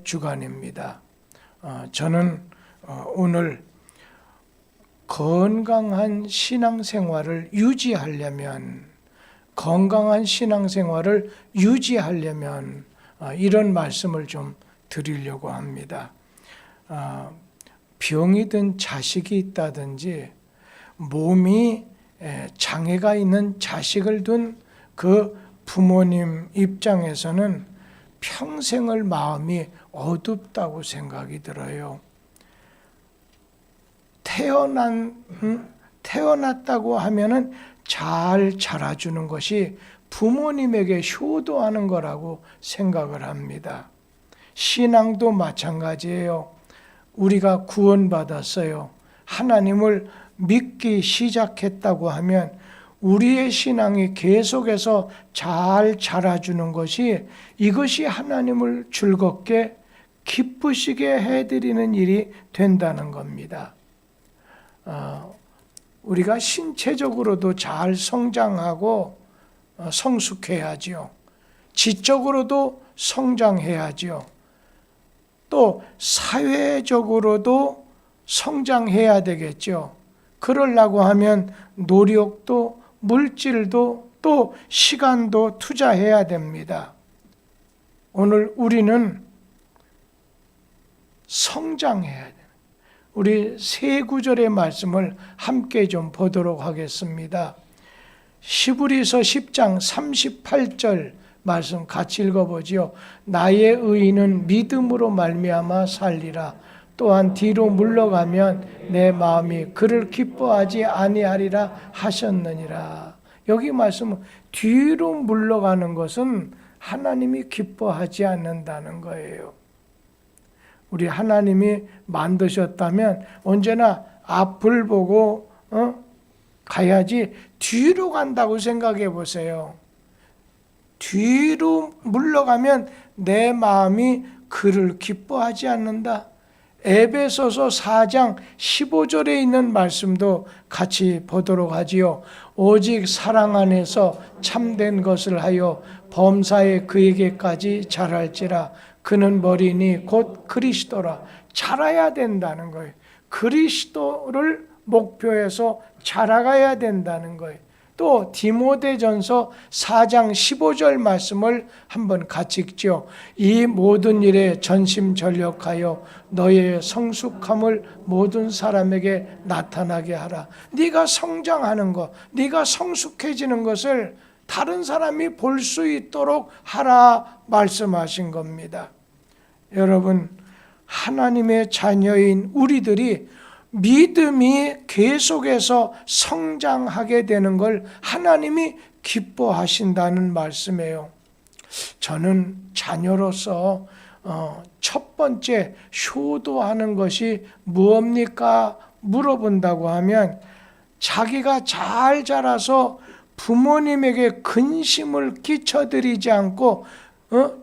주간입니다. 저는 오늘 건강한 신앙생활을 유지하려면 이런 말씀을 좀 드리려고 합니다. 병이 든 자식이 있다든지 몸이 장애가 있는 자식을 둔 그 부모님 입장에서는 평생을 마음이 어둡다고 생각이 들어요. 태어났다고 하면은 잘 자라주는 것이 부모님에게 효도하는 거라고 생각을 합니다. 신앙도 마찬가지예요. 우리가 구원받았어요. 하나님을 믿기 시작했다고 하면 우리의 신앙이 계속해서 잘 자라주는 것이 이것이 하나님을 즐겁게 기쁘시게 해드리는 일이 된다는 겁니다. 우리가 신체적으로도 잘 성장하고 성숙해야지요. 지적으로도 성장해야지요. 또 사회적으로도 성장해야 되겠죠. 그러려고 하면 노력도 물질도 또 시간도 투자해야 됩니다. 오늘 우리는 성장해야 돼요. 우리 세 구절의 말씀을 함께 좀 보도록 하겠습니다. 히브리서 10장 38절 말씀 같이 읽어보지요. 나의 의인은 믿음으로 말미암아 살리라. 또한 뒤로 물러가면 내 마음이 그를 기뻐하지 아니하리라 하셨느니라. 여기 말씀은 뒤로 물러가는 것은 하나님이 기뻐하지 않는다는 거예요. 우리 하나님이 만드셨다면 언제나 앞을 보고 가야지 뒤로 간다고 생각해 보세요. 뒤로 물러가면 내 마음이 그를 기뻐하지 않는다. 에베소서 4장 15절에 있는 말씀도 같이 보도록 하지요. 오직 사랑 안에서 참된 것을 하여 범사에 그에게까지 자랄지라. 그는 머리니 곧 그리스도라. 자라야 된다는 거예요. 그리스도를 목표해서 자라가야 된다는 거예요. 또 디모데전서 4장 15절 말씀을 한번 같이 읽죠. 이 모든 일에 전심전력하여 너의 성숙함을 모든 사람에게 나타나게 하라. 네가 성장하는 것, 네가 성숙해지는 것을 다른 사람이 볼 수 있도록 하라 말씀하신 겁니다. 여러분, 하나님의 자녀인 우리들이 믿음이 계속해서 성장하게 되는 걸 하나님이 기뻐하신다는 말씀이에요. 저는 자녀로서 첫 번째 효도하는 것이 무엇입니까? 물어본다고 하면 자기가 잘 자라서 부모님에게 근심을 끼쳐드리지 않고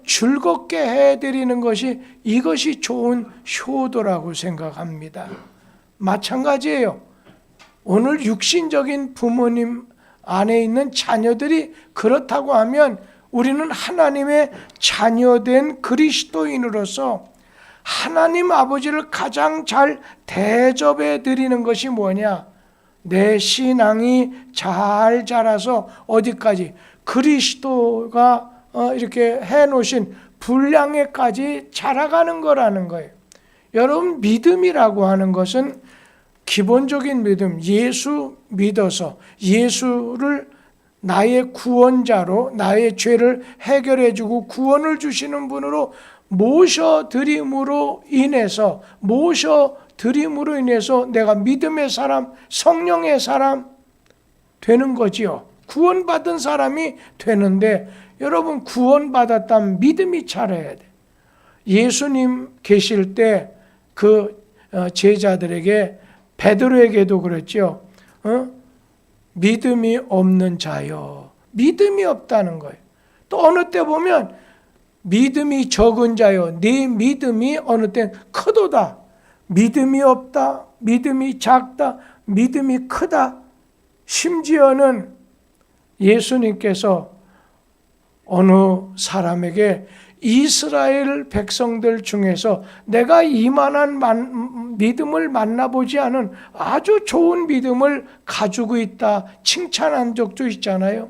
즐겁게 해드리는 것이 이것이 좋은 효도라고 생각합니다. 마찬가지예요. 오늘 육신적인 부모님 안에 있는 자녀들이 그렇다고 하면 우리는 하나님의 자녀된 그리스도인으로서 하나님 아버지를 가장 잘 대접해 드리는 것이 뭐냐? 내 신앙이 잘 자라서 어디까지? 그리스도가 이렇게 해놓으신 분량에까지 자라가는 거라는 거예요. 여러분, 믿음이라고 하는 것은 기본적인 믿음, 예수 믿어서 예수를 나의 구원자로 나의 죄를 해결해 주고 구원을 주시는 분으로 모셔드림으로 인해서 내가 믿음의 사람, 성령의 사람 되는 거지요. 구원받은 사람이 되는데 여러분, 구원받았다면 믿음이 자라야 돼. 예수님 계실 때 그 제자들에게 베드로에게도 그랬죠. 믿음이 없는 자여. 믿음이 없다는 거예요. 또 어느 때 보면 믿음이 적은 자여. 네 믿음이 어느 때 크도다. 믿음이 없다. 믿음이 작다. 믿음이 크다. 심지어는 예수님께서 어느 사람에게 이스라엘 백성들 중에서 내가 이만한 믿음을 만나보지 않은 아주 좋은 믿음을 가지고 있다 칭찬한 적도 있잖아요.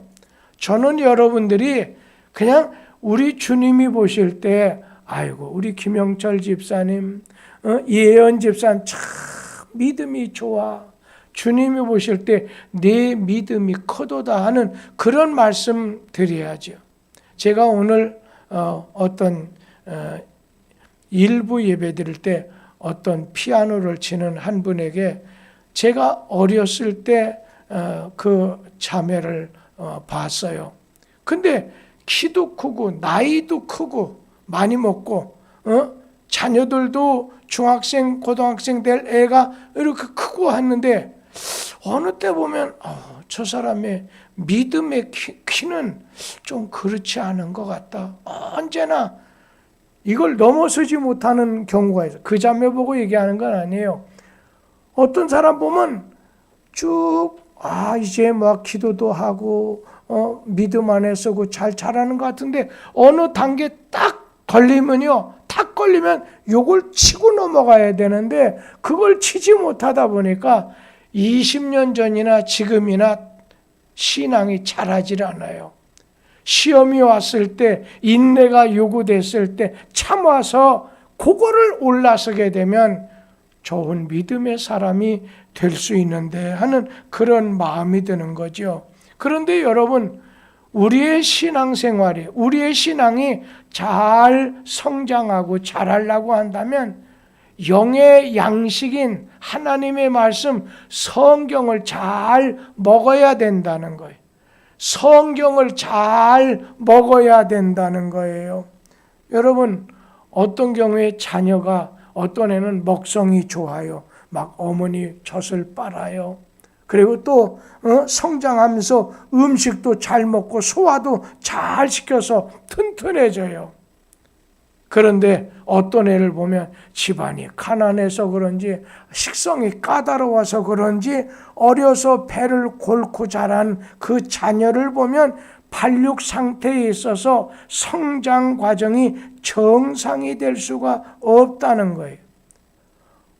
저는 여러분들이 그냥 우리 주님이 보실 때 아이고 우리 김영철 집사님, 이혜연 집사님 참 믿음이 좋아. 주님이 보실 때 내 믿음이 커도다 하는 그런 말씀 드려야죠. 제가 오늘 어떤 일부 예배 드릴 때 어떤 피아노를 치는 한 분에게 제가 어렸을 때 그 자매를 봤어요. 근데 키도 크고 나이도 크고 많이 먹고 자녀들도 중학생 고등학생 될 애가 이렇게 크고 하는데 어느 때 보면 저 사람의 믿음의 키는 좀 그렇지 않은 것 같다. 언제나 이걸 넘어서지 못하는 경우가 있어요. 그 자매 보고 얘기하는 건 아니에요. 어떤 사람 보면 쭉 이제 막 기도도 하고 믿음 안에 서고 잘 자라는 것 같은데 어느 단계 딱 걸리면요. 탁 걸리면 요걸 치고 넘어가야 되는데 그걸 치지 못하다 보니까 20년 전이나 지금이나 신앙이 자라질 않아요. 시험이 왔을 때 인내가 요구됐을 때 참아서 그거를 올라서게 되면 좋은 믿음의 사람이 될 수 있는데 하는 그런 마음이 드는 거죠. 그런데 여러분 우리의 신앙생활이 우리의 신앙이 잘 성장하고 자라려고 한다면 영의 양식인 하나님의 말씀 성경을 잘 먹어야 된다는 거예요. 성경을 잘 먹어야 된다는 거예요. 여러분 어떤 경우에 자녀가 어떤 애는 먹성이 좋아요. 막 어머니 젖을 빨아요. 그리고 또 성장하면서 음식도 잘 먹고 소화도 잘 시켜서 튼튼해져요. 그런데 어떤 애를 보면 집안이 가난해서 그런지 식성이 까다로워서 그런지 어려서 배를 골고 자란 그 자녀를 보면 발육 상태에 있어서 성장 과정이 정상이 될 수가 없다는 거예요.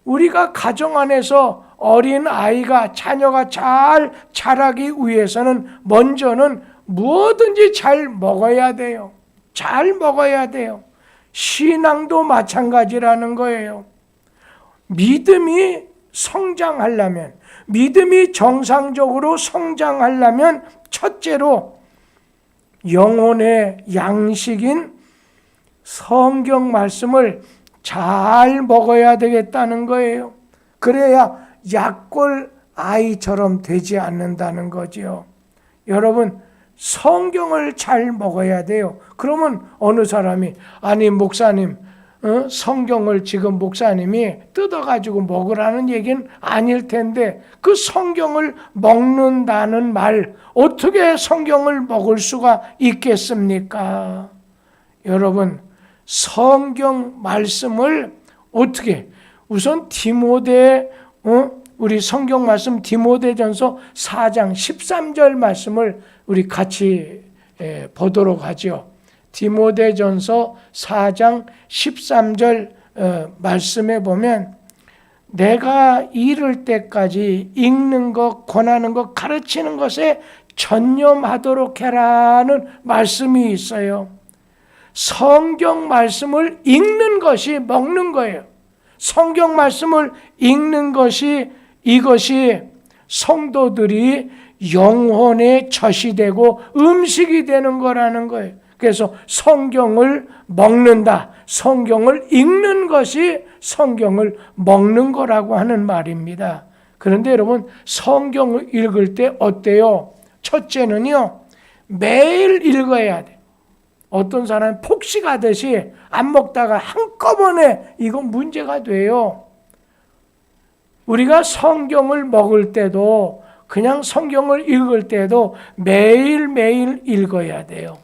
우리가 가정 안에서 어린 아이가 자녀가 잘 자라기 위해서는 먼저는 무엇든지 잘 먹어야 돼요. 잘 먹어야 돼요. 신앙도 마찬가지라는 거예요. 믿음이 성장하려면, 믿음이 정상적으로 성장하려면 첫째로 영혼의 양식인 성경 말씀을 잘 먹어야 되겠다는 거예요. 그래야 약골 아이처럼 되지 않는다는 거죠. 여러분 성경을 잘 먹어야 돼요. 그러면 어느 사람이 아니 목사님 성경을 지금 목사님이 뜯어가지고 먹으라는 얘기는 아닐 텐데 그 성경을 먹는다는 말 어떻게 성경을 먹을 수가 있겠습니까? 여러분 성경 말씀을 어떻게 우선 디모데 우리 성경 말씀 디모데전서 4장 13절 말씀을 우리 같이 보도록 하죠. 디모데전서 4장 13절 말씀에 보면 내가 이를 때까지 읽는 것, 권하는 것, 가르치는 것에 전념하도록 해라는 말씀이 있어요. 성경 말씀을 읽는 것이 먹는 거예요. 성경 말씀을 읽는 것이 이것이 성도들이 영혼의 젖이 되고 음식이 되는 거라는 거예요. 그래서 성경을 먹는다. 성경을 읽는 것이 성경을 먹는 거라고 하는 말입니다. 그런데 여러분 성경을 읽을 때 어때요? 첫째는요. 매일 읽어야 돼요. 어떤 사람은 폭식하듯이 안 먹다가 한꺼번에 이건 문제가 돼요. 우리가 성경을 먹을 때도 그냥 성경을 읽을 때도 매일매일 읽어야 돼요.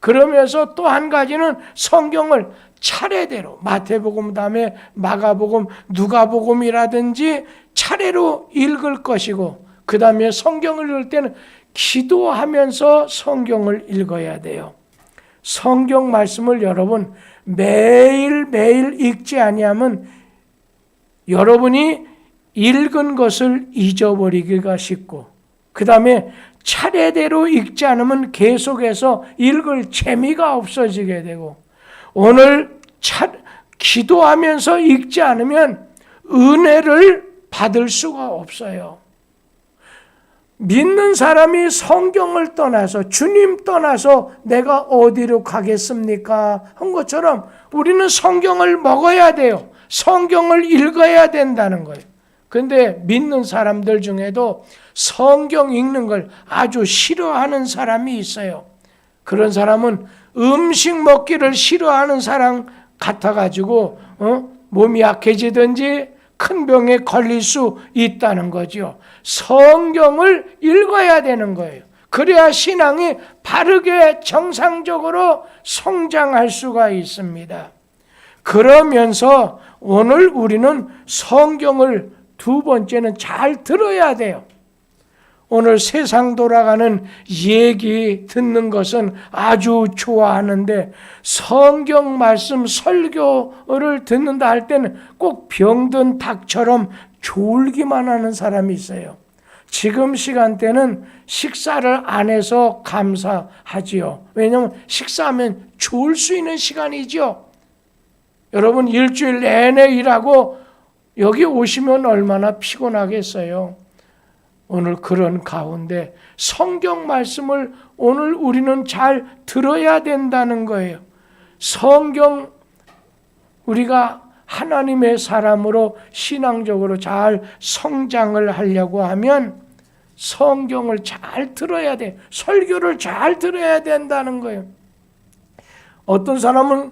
그러면서 또 한 가지는 성경을 차례대로 마태복음 다음에 마가복음, 누가복음이라든지 차례로 읽을 것이고 그 다음에 성경을 읽을 때는 기도하면서 성경을 읽어야 돼요. 성경 말씀을 여러분 매일매일 읽지 아니하면 여러분이 읽은 것을 잊어버리기가 쉽고, 그 다음에 차례대로 읽지 않으면 계속해서 읽을 재미가 없어지게 되고, 오늘 기도하면서 읽지 않으면 은혜를 받을 수가 없어요. 믿는 사람이 성경을 떠나서, 주님 떠나서 내가 어디로 가겠습니까? 한 것처럼 우리는 성경을 먹어야 돼요. 성경을 읽어야 된다는 거예요. 그런데 믿는 사람들 중에도 성경 읽는 걸 아주 싫어하는 사람이 있어요. 그런 사람은 음식 먹기를 싫어하는 사람 같아가지고 몸이 약해지든지 큰 병에 걸릴 수 있다는 거죠. 성경을 읽어야 되는 거예요. 그래야 신앙이 바르게 정상적으로 성장할 수가 있습니다. 그러면서 오늘 우리는 성경을 두 번째는 잘 들어야 돼요. 오늘 세상 돌아가는 얘기 듣는 것은 아주 좋아하는데 성경 말씀 설교를 듣는다 할 때는 꼭 병든 닭처럼 졸기만 하는 사람이 있어요. 지금 시간대는 식사를 안 해서 감사하지요. 왜냐하면 식사하면 졸 수 있는 시간이죠. 여러분 일주일 내내 일하고 여기 오시면 얼마나 피곤하겠어요. 오늘 그런 가운데 성경 말씀을 오늘 우리는 잘 들어야 된다는 거예요. 성경 우리가 하나님의 사람으로 신앙적으로 잘 성장을 하려고 하면 성경을 잘 들어야 돼. 설교를 잘 들어야 된다는 거예요. 어떤 사람은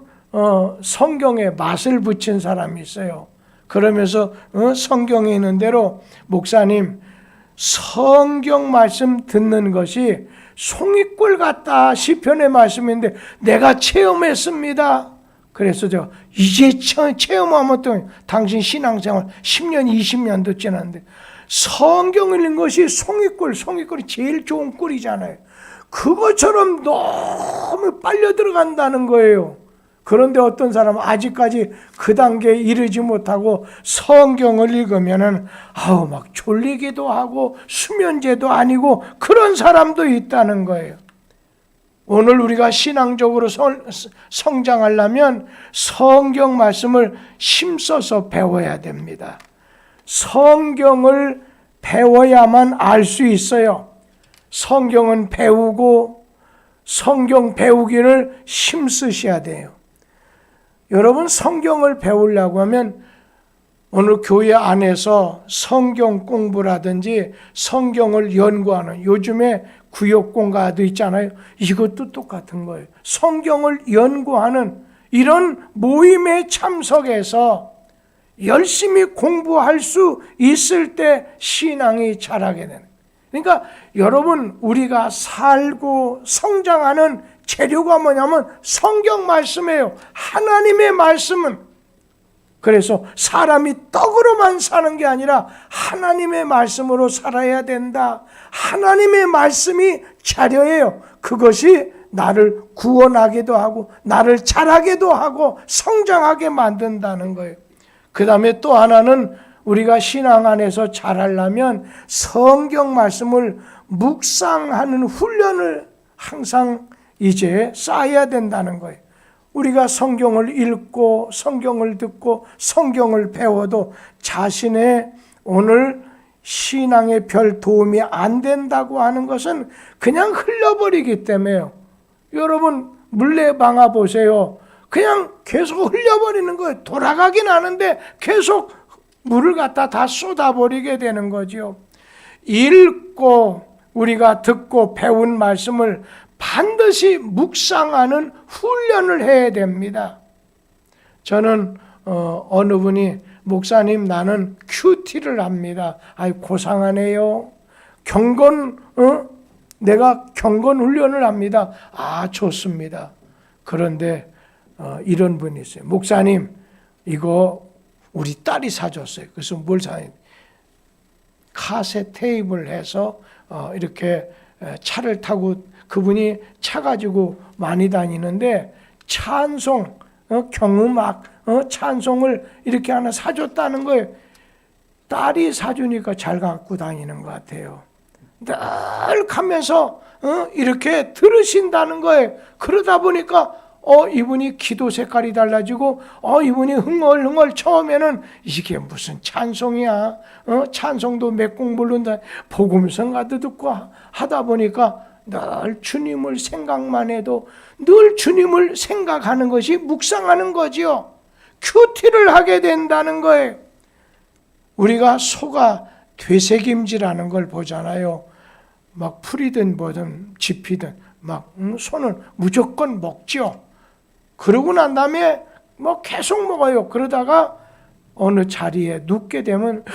성경에 맛을 붙인 사람이 있어요. 그러면서 성경에 있는 대로 목사님 성경 말씀 듣는 것이 송이꿀 같다 시편의 말씀인데 내가 체험했습니다. 그래서 제가 이제 체험하면 또 당신 신앙생활 10년 20년도 지났는데 성경 읽는 것이 송이꿀이 제일 좋은 꿀이잖아요. 그것처럼 너무 빨려 들어간다는 거예요. 그런데 어떤 사람은 아직까지 그 단계에 이르지 못하고 성경을 읽으면은 막 졸리기도 하고 수면제도 아니고 그런 사람도 있다는 거예요. 오늘 우리가 신앙적으로 성장하려면 성경 말씀을 힘써서 배워야 됩니다. 성경을 배워야만 알 수 있어요. 성경은 배우고 성경 배우기를 힘쓰셔야 돼요. 여러분 성경을 배우려고 하면 오늘 교회 안에서 성경 공부라든지 성경을 연구하는 요즘에 구역공가도 있잖아요. 이것도 똑같은 거예요. 성경을 연구하는 이런 모임에 참석해서 열심히 공부할 수 있을 때 신앙이 자라게 되는. 그러니까 여러분 우리가 살고 성장하는 재료가 뭐냐면 성경 말씀이에요. 하나님의 말씀은. 그래서 사람이 떡으로만 사는 게 아니라 하나님의 말씀으로 살아야 된다. 하나님의 말씀이 자료예요. 그것이 나를 구원하기도 하고 나를 자라게도 하고 성장하게 만든다는 거예요. 그 다음에 또 하나는 우리가 신앙 안에서 잘하려면 성경 말씀을 묵상하는 훈련을 항상 이제 쌓아야 된다는 거예요. 우리가 성경을 읽고 성경을 듣고 성경을 배워도 자신의 오늘 신앙에 별 도움이 안 된다고 하는 것은 그냥 흘려버리기 때문에요. 여러분 물레방아 보세요. 그냥 계속 흘려버리는 거예요. 돌아가긴 하는데 계속 물을 갖다 다 쏟아버리게 되는 거죠. 읽고 우리가 듣고 배운 말씀을 반드시 묵상하는 훈련을 해야 됩니다. 저는 어느 분이 목사님 나는 큐티를 합니다. 고상하네요. 내가 경건 훈련을 합니다. 좋습니다. 그런데 이런 분이 있어요. 목사님 이거 우리 딸이 사줬어요. 그래서 뭘 사요? 카세 테이블 해서 이렇게 차를 타고 그분이 차 가지고 많이 다니는데 찬송, 경음악, 찬송을 이렇게 하나 사줬다는 거예요. 딸이 사주니까 잘 갖고 다니는 것 같아요. 늘 가면서 이렇게 들으신다는 거예요. 그러다 보니까 이분이 기도 색깔이 달라지고 이분이 흥얼흥얼 처음에는 이게 무슨 찬송이야. 찬송도 몇 곡 부른다. 복음성가도 듣고 하다 보니까 늘 주님을 생각만 해도 늘 주님을 생각하는 것이 묵상하는 거지요. 큐티를 하게 된다는 거예요. 우리가 소가 되새김질하는 걸 보잖아요. 막 풀이든 뭐든 짚이든 막 소는 무조건 먹죠. 그러고 난 다음에 뭐 계속 먹어요. 그러다가 어느 자리에 눕게 되면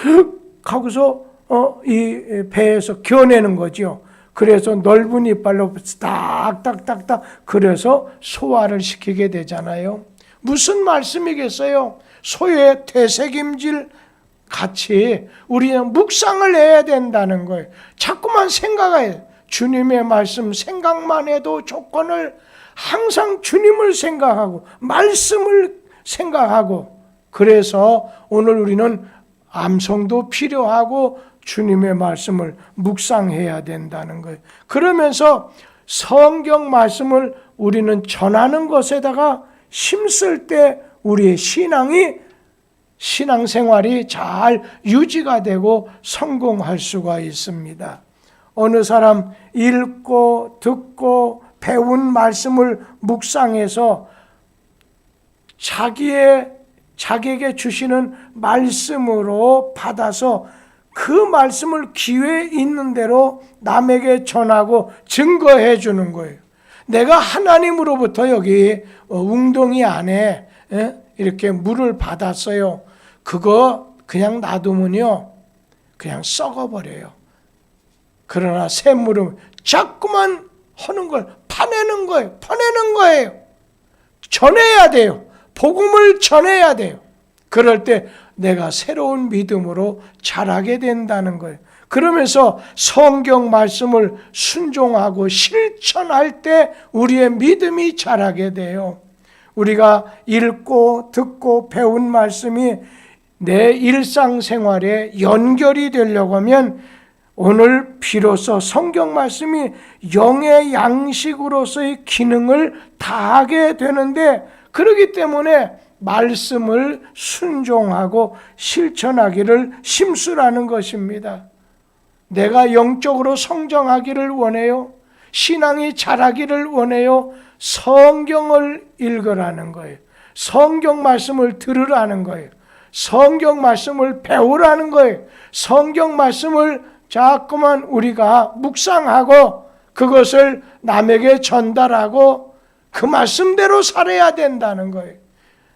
하고서 이 배에서 겨내는 거죠. 그래서 넓은 이빨로 딱딱딱딱 그래서 소화를 시키게 되잖아요. 무슨 말씀이겠어요? 소의 되새김질 같이 우리는 묵상을 해야 된다는 거예요. 자꾸만 생각해요. 주님의 말씀 생각만 해도 조건을 항상 주님을 생각하고 말씀을 생각하고 그래서 오늘 우리는 암송도 필요하고 주님의 말씀을 묵상해야 된다는 거예요. 그러면서 성경 말씀을 우리는 전하는 것에다가 힘쓸 때 우리의 신앙생활이 잘 유지가 되고 성공할 수가 있습니다. 어느 사람 읽고 듣고 배운 말씀을 묵상해서 자기에게 주시는 말씀으로 받아서 그 말씀을 기회 있는 대로 남에게 전하고 증거해 주는 거예요. 내가 하나님으로부터 여기 웅덩이 안에 이렇게 물을 받았어요. 그거 그냥 놔두면요 그냥 썩어버려요. 그러나 샘물은 자꾸만 하는 걸 파내는 거예요. 전해야 돼요. 복음을 전해야 돼요. 그럴 때 내가 새로운 믿음으로 자라게 된다는 거예요. 그러면서 성경 말씀을 순종하고 실천할 때 우리의 믿음이 자라게 돼요. 우리가 읽고 듣고 배운 말씀이 내 일상생활에 연결이 되려고 하면 오늘 비로소 성경 말씀이 영의 양식으로서의 기능을 다하게 되는데 그렇기 때문에 말씀을 순종하고 실천하기를 힘쓰라는 것입니다. 내가 영적으로 성장하기를 원해요. 신앙이 자라기를 원해요. 성경을 읽으라는 거예요. 성경 말씀을 들으라는 거예요. 성경 말씀을 배우라는 거예요. 성경 말씀을 자꾸만 우리가 묵상하고 그것을 남에게 전달하고 그 말씀대로 살아야 된다는 거예요.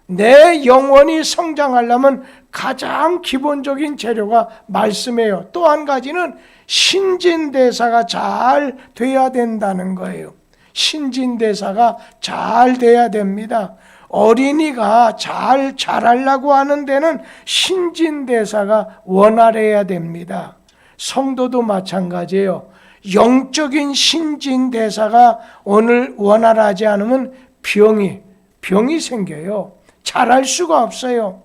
내 영혼이 성장하려면 가장 기본적인 재료가 말씀이에요. 또 한 가지는 신진대사가 잘 돼야 된다는 거예요. 신진대사가 잘 돼야 됩니다. 어린이가 잘 자라려고 하는 데는 신진대사가 원활해야 됩니다. 성도도 마찬가지예요. 영적인 신진대사가 오늘 원활하지 않으면 병이 생겨요. 잘할 수가 없어요.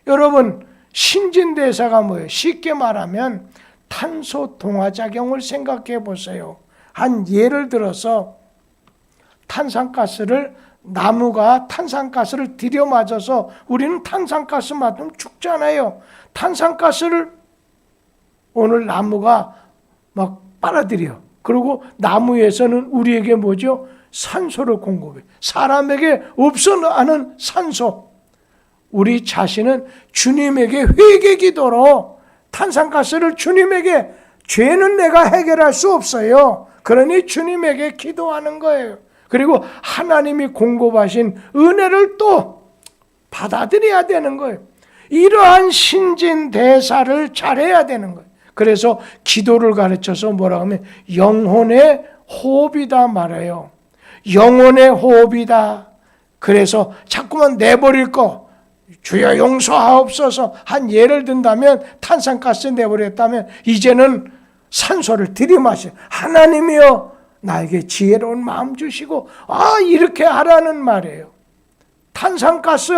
여러분, 신진대사가 뭐예요? 쉽게 말하면 탄소 동화작용을 생각해 보세요. 한 예를 들어서 나무가 탄산가스를 들여맞아서 우리는 탄산가스 맡으면 죽잖아요. 탄산가스를 오늘 나무가 막 빨아들여. 그리고 나무에서는 우리에게 뭐죠? 산소를 공급해. 사람에게 없어하는 산소. 우리 자신은 주님에게 회개 기도로 탄산가스를 주님에게 죄는 내가 해결할 수 없어요. 그러니 주님에게 기도하는 거예요. 그리고 하나님이 공급하신 은혜를 또 받아들여야 되는 거예요. 이러한 신진대사를 잘해야 되는 거예요. 그래서 기도를 가르쳐서 뭐라고 하면 영혼의 호흡이다 말해요. 영혼의 호흡이다. 그래서 자꾸만 내버릴 거 주여 용서하옵소서 한 예를 든다면 탄산가스 내버렸다면 이제는 산소를 들이마셔. 하나님이여 나에게 지혜로운 마음 주시고 이렇게 하라는 말이에요. 탄산가스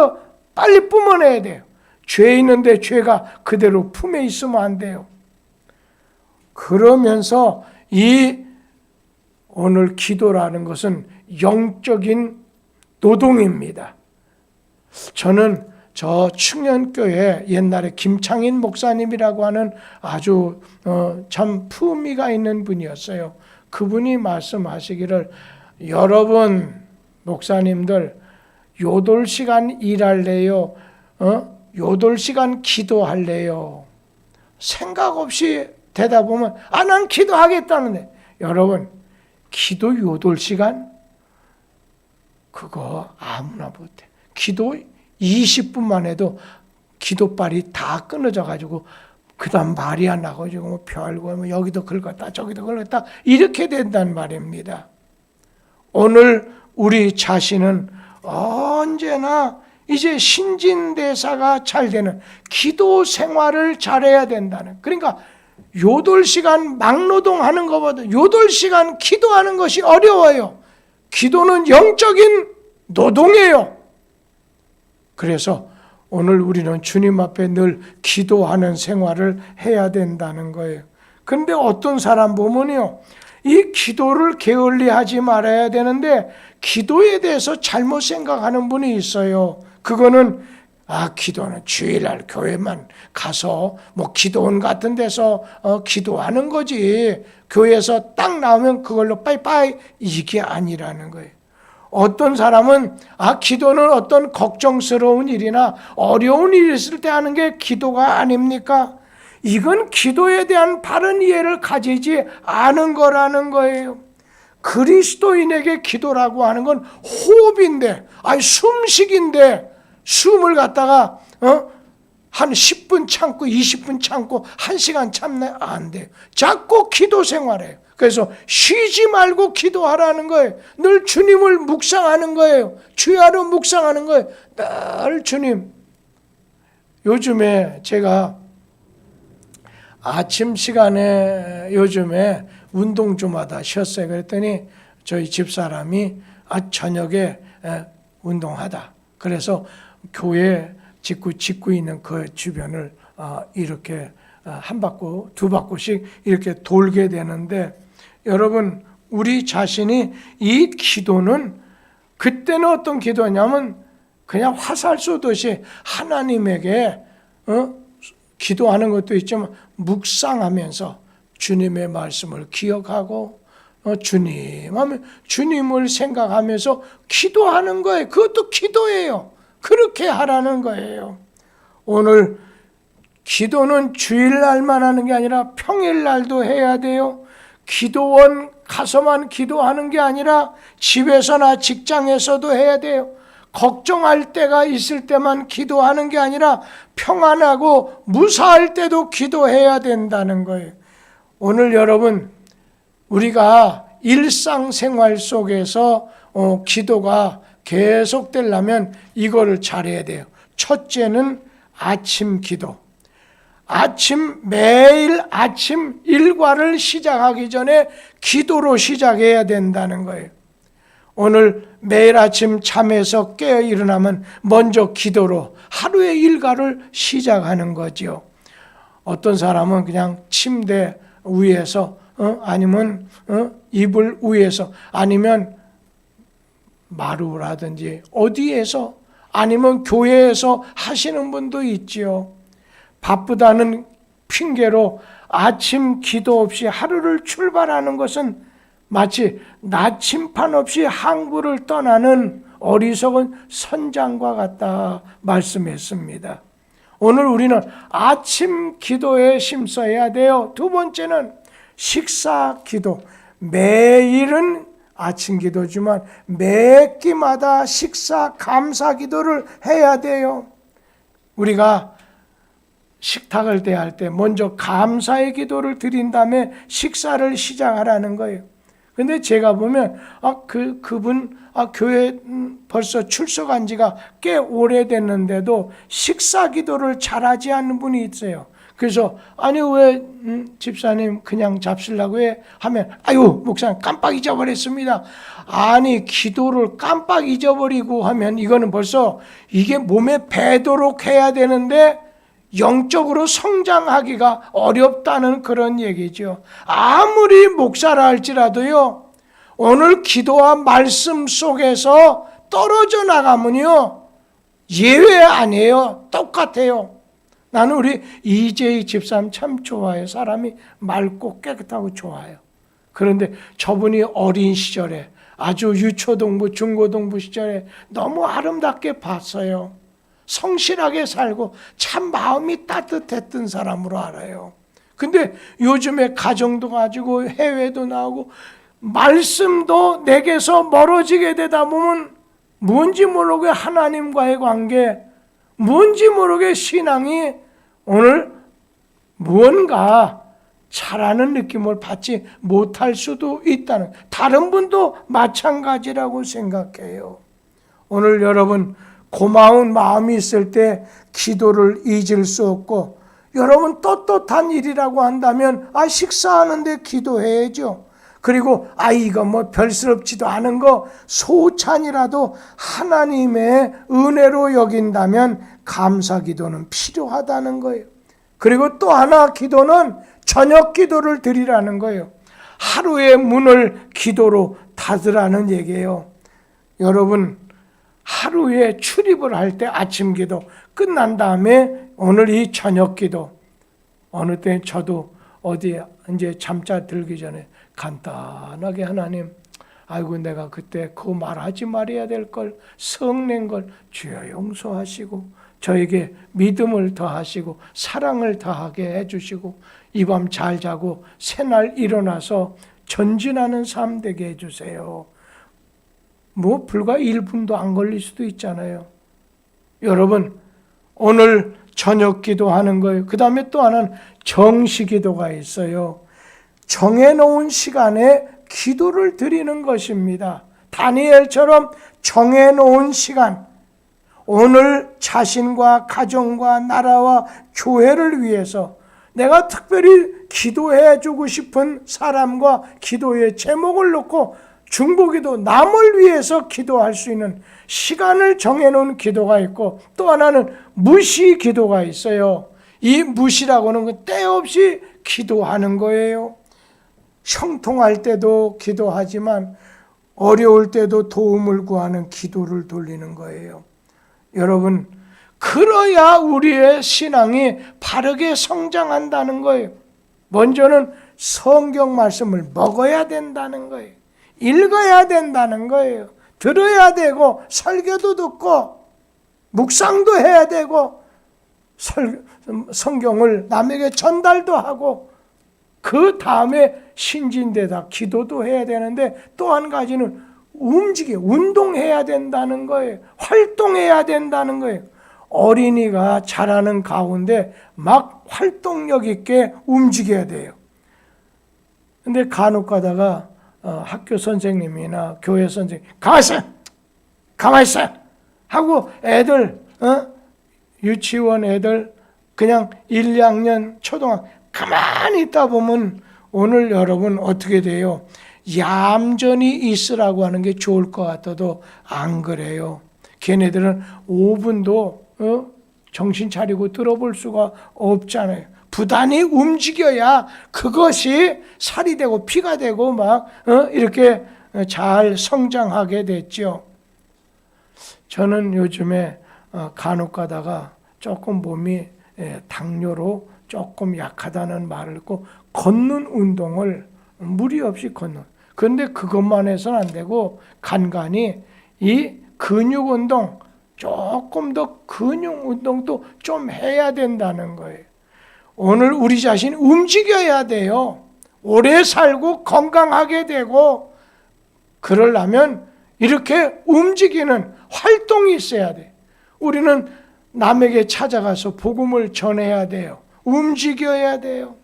빨리 뿜어내야 돼요. 죄 있는데 죄가 그대로 품에 있으면 안 돼요. 그러면서 이 오늘 기도라는 것은 영적인 노동입니다. 저는 저 충현교회 옛날에 김창인 목사님이라고 하는 아주 참 품위가 있는 분이었어요. 그분이 말씀하시기를, 여러분 목사님들 8시간 일할래요? 8시간 기도할래요? 생각 없이 대답하면 난 기도하겠다는데, 여러분 기도 8시간? 그거 아무나 못해. 기도 20분만 해도 기도발이 다 끊어져 가지고 그 다음 말이 안 나가지고 뭐 별거 뭐 여기도 긁었다 저기도 긁었다 이렇게 된단 말입니다. 오늘 우리 자신은 언제나 이제 신진대사가 잘 되는 기도 생활을 잘해야 된다는, 그러니까 8시간 막노동하는 것보다 8시간 기도하는 것이 어려워요. 기도는 영적인 노동이에요. 그래서 오늘 우리는 주님 앞에 늘 기도하는 생활을 해야 된다는 거예요. 그런데 어떤 사람 보면요, 이 기도를 게을리하지 말아야 되는데 기도에 대해서 잘못 생각하는 분이 있어요. 그거는 기도는 주일날 교회만 가서 뭐 기도원 같은 데서 기도하는 거지, 교회에서 딱 나오면 그걸로 빠이빠이, 이게 아니라는 거예요. 어떤 사람은 기도는 어떤 걱정스러운 일이나 어려운 일이 있을 때 하는 게 기도가 아닙니까? 이건 기도에 대한 바른 이해를 가지지 않은 거라는 거예요. 그리스도인에게 기도라고 하는 건 호흡인데, 숨쉬기인데, 숨을 갖다가 한 10분 참고 20분 참고 1시간 참나 안 돼요. 자꾸 기도 생활해요. 그래서 쉬지 말고 기도하라는 거예요. 늘 주님을 묵상하는 거예요. 주야로 묵상하는 거예요. 늘 주님. 요즘에 제가 아침 시간에 요즘에 운동 좀 하다 쉬었어요. 그랬더니 저희 집사람이 저녁에 운동하다. 그래서 교회 짓고 있는 그 주변을 이렇게 한 바퀴, 두 바퀴씩 이렇게 돌게 되는데, 여러분 우리 자신이 이 기도는 그때는 어떤 기도냐면 그냥 화살 쏘듯이 하나님에게 기도하는 것도 있지만 묵상하면서 주님의 말씀을 기억하고 주님 하면 주님을 생각하면서 기도하는 거예요. 그것도 기도예요. 그렇게 하라는 거예요. 오늘 기도는 주일날만 하는 게 아니라 평일날도 해야 돼요. 기도원 가서만 기도하는 게 아니라 집에서나 직장에서도 해야 돼요. 걱정할 때가 있을 때만 기도하는 게 아니라 평안하고 무사할 때도 기도해야 된다는 거예요. 오늘 여러분, 우리가 일상생활 속에서 기도가 계속되려면 이거를 잘해야 돼요. 첫째는 아침 기도. 매일 아침 일과를 시작하기 전에 기도로 시작해야 된다는 거예요. 오늘 매일 아침 잠에서 깨어 일어나면 먼저 기도로 하루의 일과를 시작하는 거죠. 어떤 사람은 그냥 침대 위에서 아니면 이불 위에서 아니면 마루라든지 어디에서 아니면 교회에서 하시는 분도 있지요. 바쁘다는 핑계로 아침 기도 없이 하루를 출발하는 것은 마치 나침판 없이 항구를 떠나는 어리석은 선장과 같다 말씀했습니다. 오늘 우리는 아침 기도에 힘써야 돼요. 두 번째는 식사 기도. 매일은 아침 기도지만 매 끼마다 식사 감사 기도를 해야 돼요. 우리가 식탁을 대할 때 먼저 감사의 기도를 드린 다음에 식사를 시작하라는 거예요. 근데 제가 보면 그분 교회 벌써 출석한 지가 꽤 오래됐는데도 식사 기도를 잘하지 않는 분이 있어요. 그래서 아니 왜 집사님 그냥 잡수려고 해? 하면 아유 목사님 깜빡 잊어버렸습니다. 아니 기도를 깜빡 잊어버리고 하면 이거는 벌써 이게 몸에 배도록 해야 되는데 영적으로 성장하기가 어렵다는 그런 얘기죠. 아무리 목사라 할지라도요, 오늘 기도와 말씀 속에서 떨어져 나가면요 예외 아니에요. 똑같아요. 나는 우리 이재희 집사님 참 좋아해요. 사람이 맑고 깨끗하고 좋아요. 그런데 저분이 어린 시절에 아주 유초동부 중고동부 시절에 너무 아름답게 봤어요. 성실하게 살고 참 마음이 따뜻했던 사람으로 알아요. 근데 요즘에 가정도 가지고 해외도 나오고 말씀도 내게서 멀어지게 되다 보면 뭔지 모르게 하나님과의 관계, 뭔지 모르게 신앙이 오늘 무언가 잘하는 느낌을 받지 못할 수도 있다는, 다른 분도 마찬가지라고 생각해요. 오늘 여러분 고마운 마음이 있을 때 기도를 잊을 수 없고, 여러분 떳떳한 일이라고 한다면 식사하는데 기도해야죠. 그리고 이거 뭐 별스럽지도 않은 거 소찬이라도 하나님의 은혜로 여긴다면 감사 기도는 필요하다는 거예요. 그리고 또 하나 기도는 저녁 기도를 드리라는 거예요. 하루의 문을 기도로 닫으라는 얘기예요. 여러분 하루에 출입을 할 때 아침 기도 끝난 다음에 오늘 이 저녁 기도, 어느 때 저도 어디에 이제 잠자 들기 전에 간단하게 하나님, 아이고 내가 그때 그거 말하지 말아야 될 걸, 성낸 걸 주여 용서하시고 저에게 믿음을 더하시고 사랑을 더하게 해주시고 이 밤 잘 자고 새날 일어나서 전진하는 삶 되게 해주세요. 뭐 불과 1분도 안 걸릴 수도 있잖아요. 여러분 오늘 저녁 기도하는 거예요. 그 다음에 또 하나는 정시 기도가 있어요. 정해놓은 시간에 기도를 드리는 것입니다. 다니엘처럼 정해놓은 시간, 오늘 자신과 가정과 나라와 교회를 위해서 내가 특별히 기도해 주고 싶은 사람과 기도의 제목을 놓고 중보기도, 남을 위해서 기도할 수 있는 시간을 정해놓은 기도가 있고, 또 하나는 무시 기도가 있어요. 이 무시라고는 때 없이 기도하는 거예요. 형통할 때도 기도하지만 어려울 때도 도움을 구하는 기도를 돌리는 거예요. 여러분, 그래야 우리의 신앙이 바르게 성장한다는 거예요. 먼저는 성경 말씀을 먹어야 된다는 거예요. 읽어야 된다는 거예요. 들어야 되고 설교도 듣고 묵상도 해야 되고 성경을 남에게 전달도 하고 그 다음에 신진대다 기도도 해야 되는데, 또 한 가지는 운동해야 된다는 거예요. 활동해야 된다는 거예요. 어린이가 자라는 가운데 막 활동력 있게 움직여야 돼요. 근데 간혹 가다가 학교 선생님이나 교회 선생님 가만히 있어 하고 애들 유치원 애들 그냥 1, 2학년 초등학교 가만히 있다 보면 오늘 여러분 어떻게 돼요? 얌전히 있으라고 하는 게 좋을 것 같아도 안 그래요. 걔네들은 5분도 정신 차리고 들어볼 수가 없잖아요. 부단히 움직여야 그것이 살이 되고 피가 되고 막 이렇게 잘 성장하게 됐죠. 저는 요즘에 간혹 가다가 조금 몸이 당뇨로 조금 약하다는 말을 듣고 걷는 운동을 무리 없이 걷는, 그런데 그것만 해서는 안 되고 간간히 이 근육 운동, 조금 더 근육 운동도 좀 해야 된다는 거예요. 오늘 우리 자신이 움직여야 돼요. 오래 살고 건강하게 되고 그러려면 이렇게 움직이는 활동이 있어야 돼. 우리는 남에게 찾아가서 복음을 전해야 돼요. 움직여야 돼요.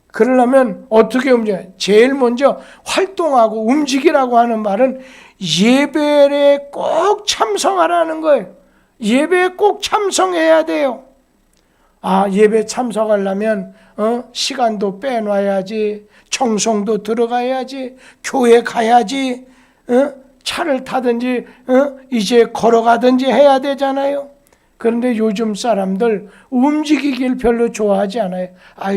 그러려면 어떻게 움직여요? 제일 먼저 활동하고 움직이라고 하는 말은 예배에 꼭 참석하라는 거예요. 예배에 꼭 참석해야 돼요. 예배 참석하려면 시간도 빼놔야지, 청송도 들어가야지, 교회 가야지, 차를 타든지 이제 걸어가든지 해야 되잖아요. 그런데 요즘 사람들 움직이길 별로 좋아하지 않아요.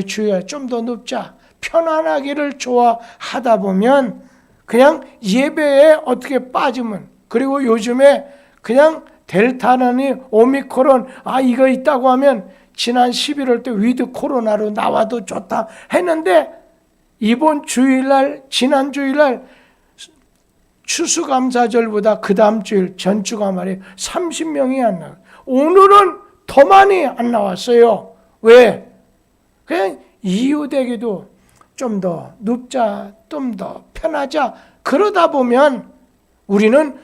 주야 좀 더 눕자, 편안하기를 좋아하다 보면 그냥 예배에 어떻게 빠지면, 그리고 요즘에 그냥 델타느니 오미크론 이거 있다고 하면 지난 11월 때 위드 코로나로 나와도 좋다 했는데 이번 주일날, 지난 주일날 추수감사절보다 그 다음 주일 전주가 말이에요 30명이 안 나와요. 오늘은 더 많이 안 나왔어요. 왜? 그냥 이유되기도 좀 더 눕자, 좀 더 편하자, 그러다 보면 우리는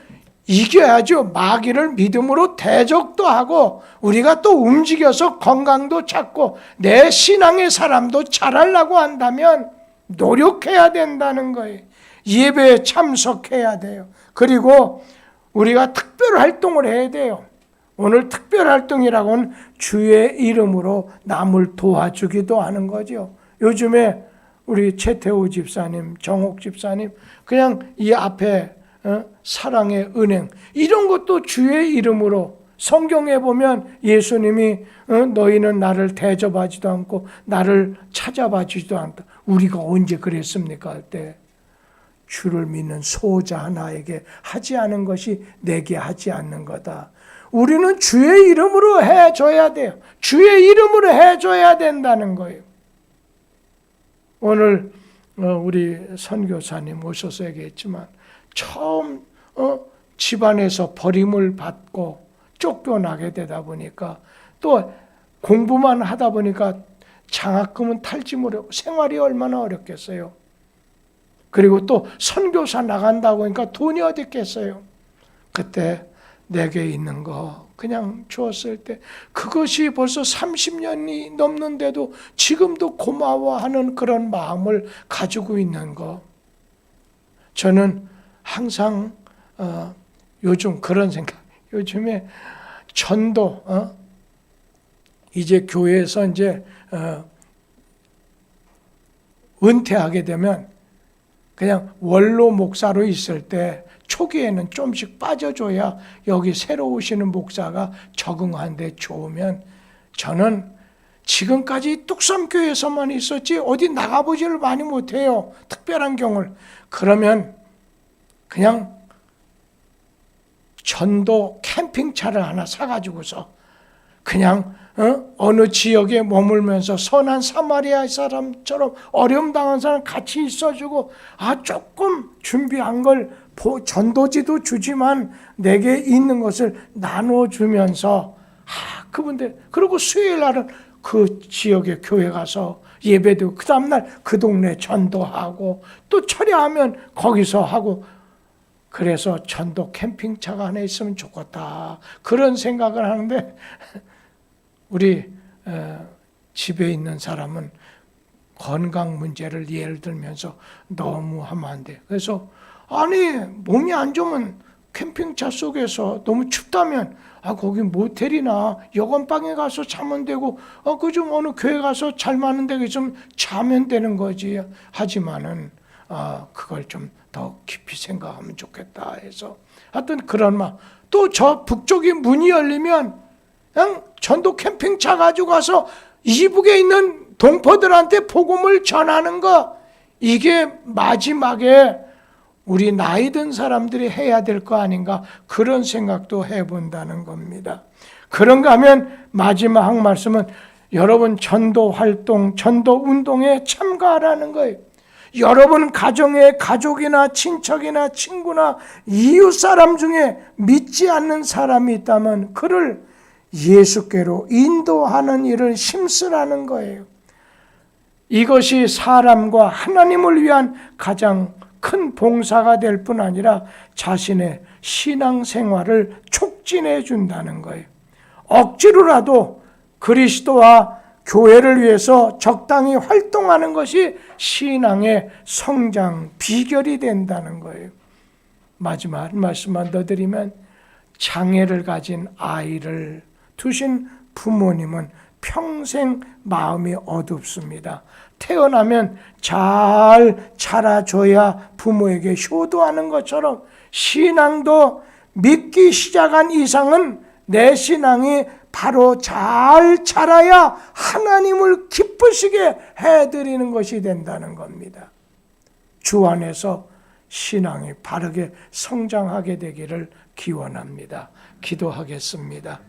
이겨야죠. 마귀를 믿음으로 대적도 하고 우리가 또 움직여서 건강도 찾고 내 신앙의 사람도 잘하려고 한다면 노력해야 된다는 거예요. 예배에 참석해야 돼요. 그리고 우리가 특별 활동을 해야 돼요. 오늘 특별 활동이라고는 주의 이름으로 남을 도와주기도 하는 거죠. 요즘에 우리 최태우 집사님, 정옥 집사님 그냥 이 앞에 사랑의 은행 이런 것도 주의 이름으로, 성경에 보면 예수님이 너희는 나를 대접하지도 않고 나를 찾아봐주지도 않다. 우리가 언제 그랬습니까? 할 때 주를 믿는 소자 하나에게 하지 않은 것이 내게 하지 않는 거다. 우리는 주의 이름으로 해줘야 돼요. 주의 이름으로 해줘야 된다는 거예요. 오늘 우리 선교사님 오셔서 얘기했지만 처음 집안에서 버림을 받고 쫓겨나게 되다 보니까 또 공부만 하다 보니까 장학금은 탈지 못하고 생활이 얼마나 어렵겠어요. 그리고 또 선교사 나간다고 하니까 돈이 어디 있겠어요. 그때 내게 있는 거 그냥 주었을 때 그것이 벌써 30년이 넘는데도 지금도 고마워하는 그런 마음을 가지고 있는 거. 저는 항상 요즘 그런 생각, 요즘에 전도 이제 교회에서 이제 은퇴하게 되면 그냥 원로 목사로 있을 때 초기에는 좀씩 빠져줘야 여기 새로 오시는 목사가 적응하는데 좋으면, 저는 지금까지 뚝섬교회에서만 있었지 어디 나가보지를 많이 못해요. 특별한 경우를. 그러면 그냥 전도 캠핑차를 하나 사가지고서 그냥 어느 지역에 머물면서 선한 사마리아 사람처럼 어려움 당한 사람 같이 있어주고 조금 준비한 걸 전도지도 주지만 내게 있는 것을 나눠주면서 그분들, 그리고 수요일 날은 그 지역의 교회 가서 예배도 그 다음날 그 동네 전도하고 또 철야하면 거기서 하고, 그래서 전도 캠핑차가 하나 있으면 좋겠다 그런 생각을 하는데 우리 집에 있는 사람은 건강 문제를 예를 들면서 너무 하면 안 돼. 그래서 몸이 안 좋으면 캠핑차 속에서 너무 춥다면 거기 모텔이나 여관방에 가서 자면 되고 그좀 어느 교회 가서 잘 맞는 데 좀 자면 되는 거지. 하지만은 그걸 좀 더 깊이 생각하면 좋겠다 해서 하여튼 그런 마음. 또 저 북쪽이 문이 열리면 그냥 전도 캠핑차 가지고 가서 이북에 있는 동포들한테 복음을 전하는 거, 이게 마지막에 우리 나이 든 사람들이 해야 될 거 아닌가 그런 생각도 해본다는 겁니다. 그런가 하면 마지막 말씀은 여러분 전도 활동, 전도 운동에 참가하라는 거예요. 여러분 가정에 가족이나 친척이나 친구나 이웃 사람 중에 믿지 않는 사람이 있다면 그를 예수께로 인도하는 일을 힘쓰라는 거예요. 이것이 사람과 하나님을 위한 가장 큰 봉사가 될 뿐 아니라 자신의 신앙생활을 촉진해 준다는 거예요. 억지로라도 그리스도와 교회를 위해서 적당히 활동하는 것이 신앙의 성장 비결이 된다는 거예요. 마지막 말씀만 더 드리면, 장애를 가진 아이를 두신 부모님은 평생 마음이 어둡습니다. 태어나면 잘 자라줘야 부모에게 효도하는 것처럼 신앙도 믿기 시작한 이상은 내 신앙이 바로 잘 자라야 하나님을 기쁘시게 해드리는 것이 된다는 겁니다. 주 안에서 신앙이 바르게 성장하게 되기를 기원합니다. 기도하겠습니다.